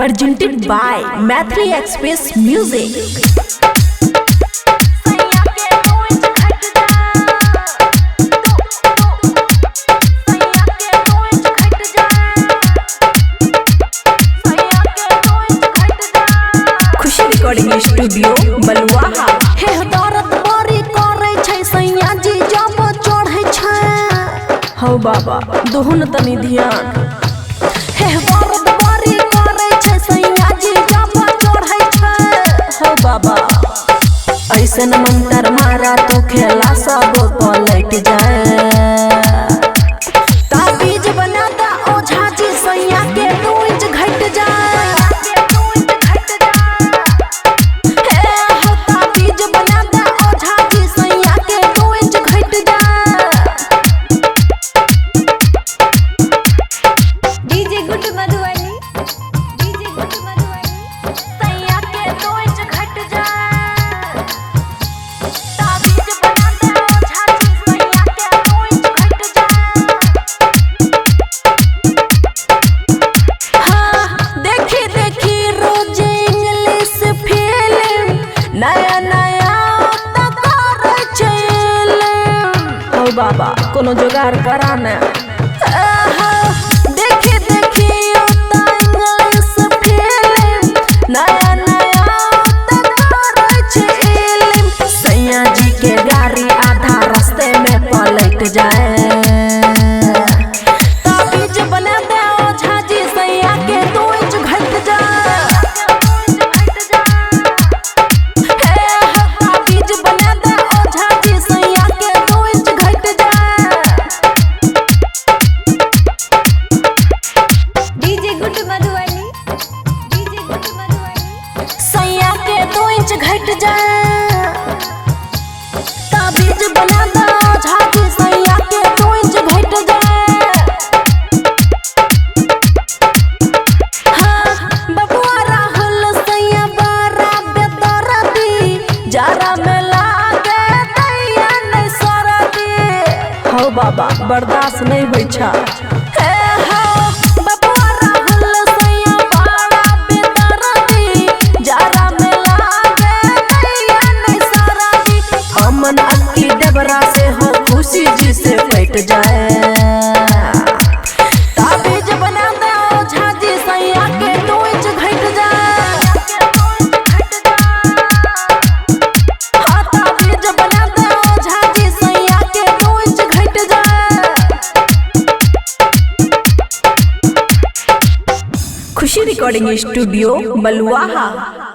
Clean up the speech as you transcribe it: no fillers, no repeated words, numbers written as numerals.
presented by Mathri Express Music. Recording studio बलुआहा हे दर्द बड़ी करे छै सैया जी जब चढ़ै छै हौ बाबा दोहन तनी ध्यान हे दर्द बड़ी करे छै सैया जी जब चढ़ै छै हौ बाबा ऐसन मंत्र मारा तो खेला सब पलट जाए ताबीज बना दा ओझा जी सैया के 2 इंच घट जाए नया नया बाबा कोनो जुगाड़ करा ने देखी देखी इंग्लिश फिल्म नया नया सैया जी के गाड़ी आधा रास्ते में पलट जाए ताबीज बना दे ओझा जी सैया के 2 इंच घट जाए सैया के 2 इंच घट जाए ताबीज बना दो ओझा जी सैया के 2 इंच घट जाए हाँ बबुआ राहुल सैया बारा बेदर्दी जरा में लागे दैया नहीं सरदी हौ बाबा बर्दाश्त नहीं होई छा देवरा से हो खुशी जी से कट जाए ताबीज बना दे ओझा जी सैया के 2 इंच घट जाए हाँ ताबीज बना दे ओझा जी सैया के 2 इंच घट जाए। खुशी रिकॉर्डिंग स्टूडियो बलुआहा।